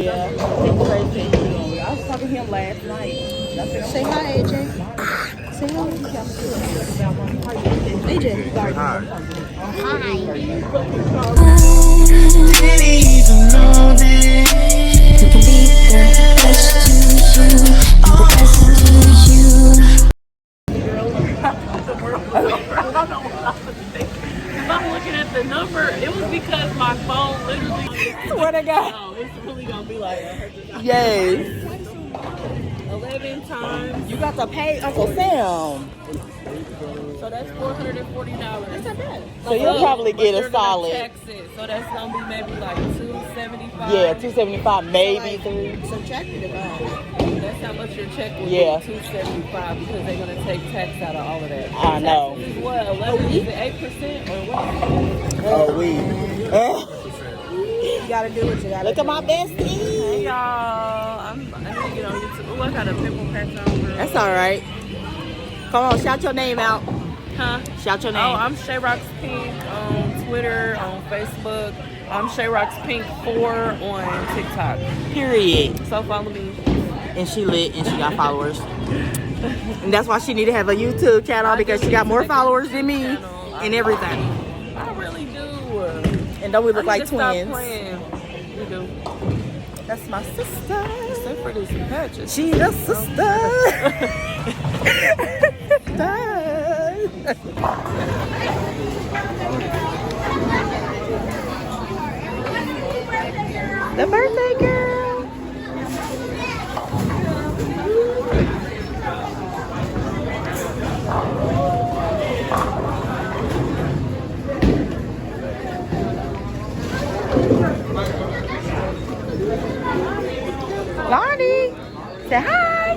Yeah, I was talking to him last night. Say hi, AJ. Say hi. AJ. Hi. I'm looking at the number. It was because my phone literally. Swear to God. Oh, it's really gonna be like Yes. 11 times. You got to pay Uncle Sam. So that's $440. That's not bad. So you'll probably get a solid. Tax it, so that's gonna be maybe like $275. Yeah, $275, maybe $3. Subtract it about. That's how much your check will Yeah. be. $275 because they're gonna take tax out of all of that. I know. Taxes is what? 11? Is it 8% or what? Oh, we. You gotta do what you gotta Look do. at my bestie. Hey y'all, I need to get on YouTube. Oh, I got a pimple patch on. Girl. That's all right. Come on, shout your name out. Huh? Shout your name. Oh, I'm Shay Rocks Pink on Twitter, on Facebook. I'm Shay Rocks Pink 4 on TikTok. Period. So follow me. And she lit and she got followers. And that's why she need to have a YouTube channel because she got more followers than me and everything. I really do. And don't we look like Stop twins? playing. We do. That's my sister. Except for these patches. She's a sister. The birthday girl. Lonnie, say hi.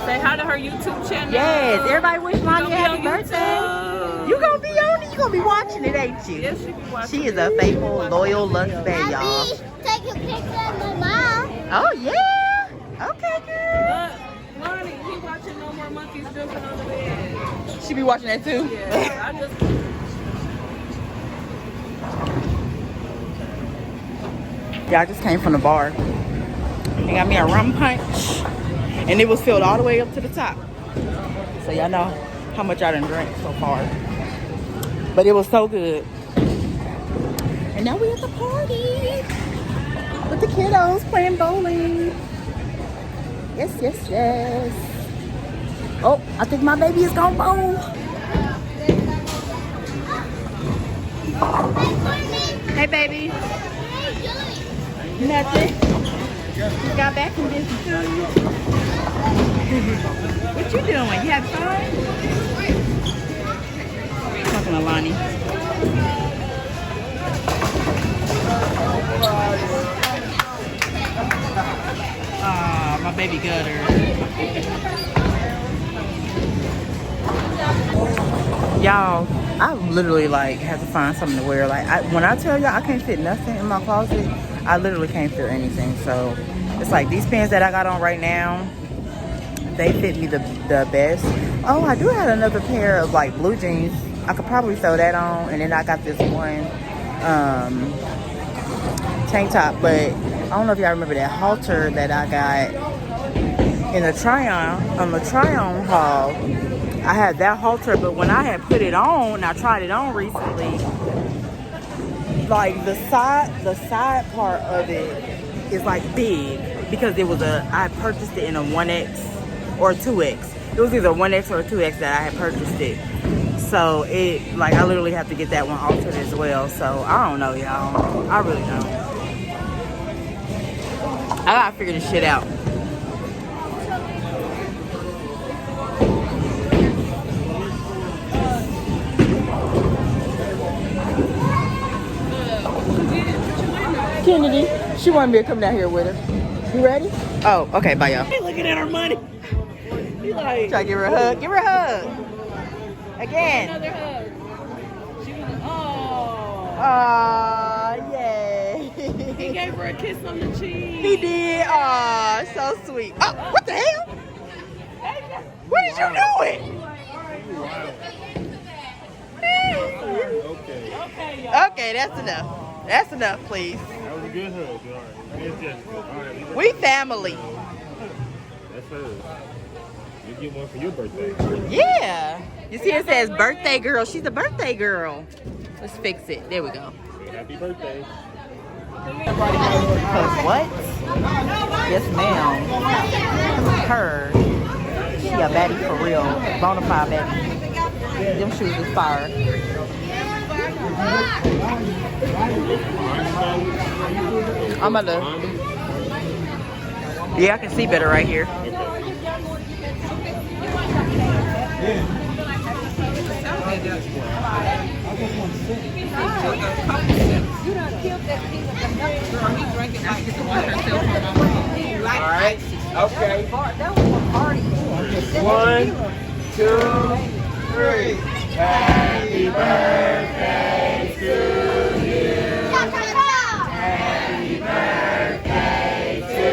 Say hi to her YouTube channel. Yes, everybody wish Lonnie a Gonna happy be on birthday. YouTube. You gonna be on it? You gonna be watching it, ain't you? Yes, she be watching. She is a faithful, loyal Lux fan, y'all. Take a picture of my mom. Oh yeah. Okay, girl. Lonnie, he watching No More Monkeys Jumping on the Bed. She be watching that too. Yeah, I just. Yeah, I just came from the bar. They got me a rum punch, and it was filled all the way up to the top. So y'all know how much I done drank so far. But it was so good. And now we at the party with the kiddos playing bowling. Yes, yes, yes. Oh, I think my baby is gonna bowl. Hey, baby. Nothing. Just got back from this food. What you doing? You having fun? Talking to Lonnie. Ah, my baby gutter. Y'all, I literally like had to find something to wear. Like when I tell y'all I can't fit nothing in my closet, I literally can't fit anything. So it's like these pants that I got on right now, they fit me the best. Oh, I do have another pair of like blue jeans. I could probably throw that on. And then I got this one tank top. But I don't know if y'all remember that halter that I got in the try-on haul. I had that halter, but when I had put it on, and I tried it on recently, like the side part of it is like big because I purchased it in a 1X or 2X. It was either 1X or 2X that I had purchased it. So it, like, I literally have to get that one altered as well. So I don't know, y'all. I really don't. I gotta figure this shit out. Kennedy, she wanted me to come down here with her. You ready? Oh, okay, bye y'all. Hey, looking at her money. He like. Try to give her a hug. Give her a hug. Again. Another hug. She was. Oh. Aw, yay. He gave her a kiss on the cheek. He did. Aw, so sweet. Oh, what the hell? What did you do it? Okay, y'all. Okay, that's enough. That's enough, please. That was a good hug. All right. It's Jessica. All right. We family. That's her. You get one for your birthday. Yeah. You see it says birthday girl. She's a birthday girl. Let's fix it. There we go. Happy birthday. Cause what? Yes, ma'am. Her. She a baddie for real. Bonafide baddie. Them shoes is fire. I'm gonna. Yeah, I can see better right here. Alright, okay. 1, 2, 3. Happy birthday to you. Happy birthday to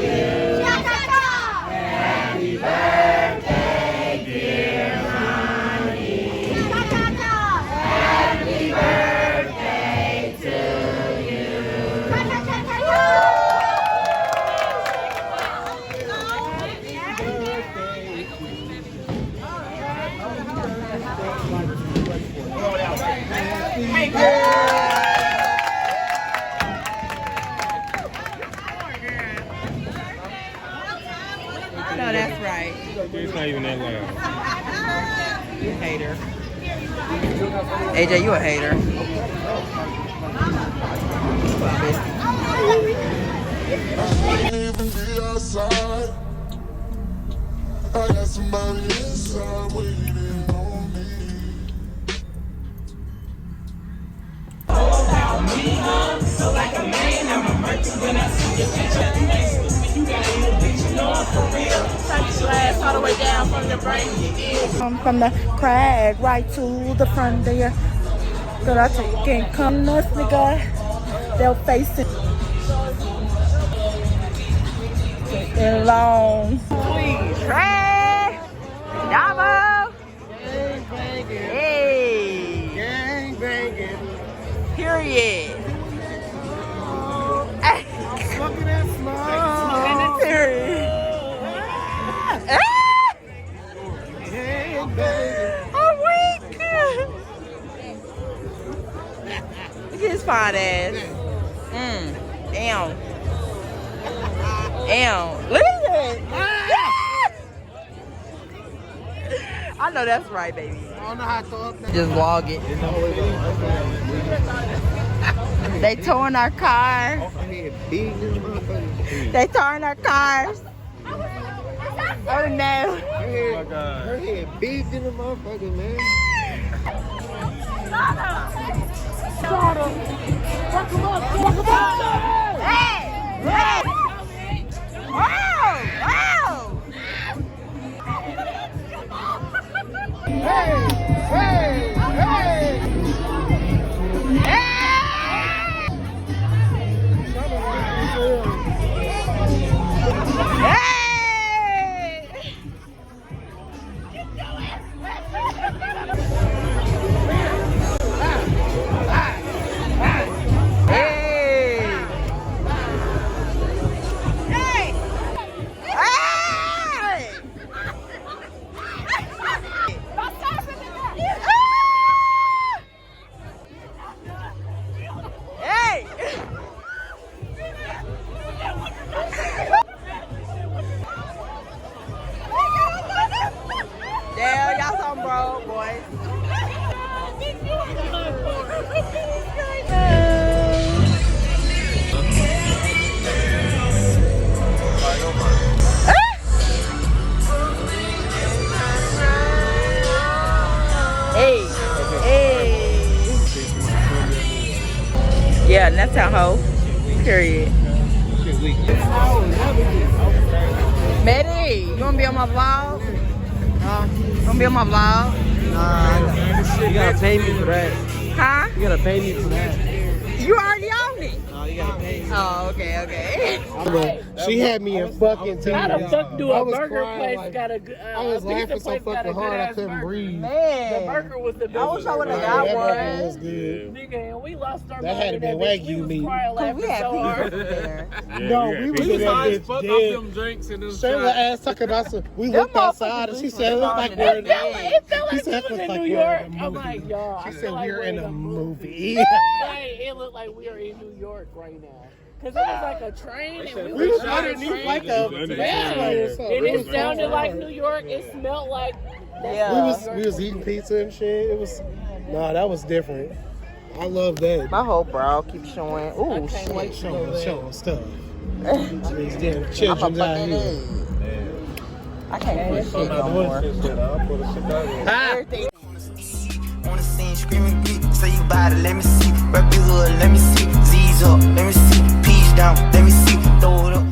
you. Happy birthday, dear Ronnie. Happy birthday to you. No, that's right. It's not even that loud. You hater. AJ, you a hater. Even be outside. I got somebody inside waiting on me. All the way down from the brain. From the crag right to the front there. Girl, I can't come nuts, nigga. They'll face it. And long. Craig! Damo! Hey! Gang banging. Period. Fucking that small. Period. Gang banging. I'm weak. Look at his fine ass. Damn. Damn. Look at it. I know that's right, baby. I don't know how to throw up. Just vlog it. They towing our car. They towing our cars. Oh no. Her head big in the motherfucker, man. Hey! Hey! Wow! Wow! Hey! Hey! Hey! Damn, y'all some bro, boys. Hey, hey. Yeah, and that's our hoe. Period. Betty, you wanna be on my vlog? You wanna be on my vlog? You gotta pay me for that. Huh? You gotta pay me for that. You already on it. No, you gotta pay me. Oh, okay. She had me in fucking tears. How the fuck do I a was burger crying, place like, got a good? I was laughing so fucking hard I couldn't breathe. The Man, burger was the best. I wish I would've That got burger was one. good. Nigga, and we lost our That mind had in to be bitch. Wagyu We was meat. crying Cause laughing we had so hard. pizza there. No, we was in that bitch fuck off dead. them drinks and them Shayla asked talking about some. We looked outside and she said it looked like we're in It felt She like said we was it in like New we're York. in a I'm movie. like, y'all. She I said feel like we're in a movie. Like, it looked like we are in New York right now. Cause it was like a train and We was on a underneath train. like a Yeah. baseway or something. And It it was sounded so like hard. New York. It smelled like Yeah. We was eating pizza and shit. It was that was different. I love that. My whole brow keeps showing. Ooh, shit. Like showing stuff. These damn children out here. I can't put shit no more. Everything. On the scene, screaming bleak. Say you bout it, let me see. Rap your hood, let me see. Z's up, let me see. Peach down, let me see. Throw it up.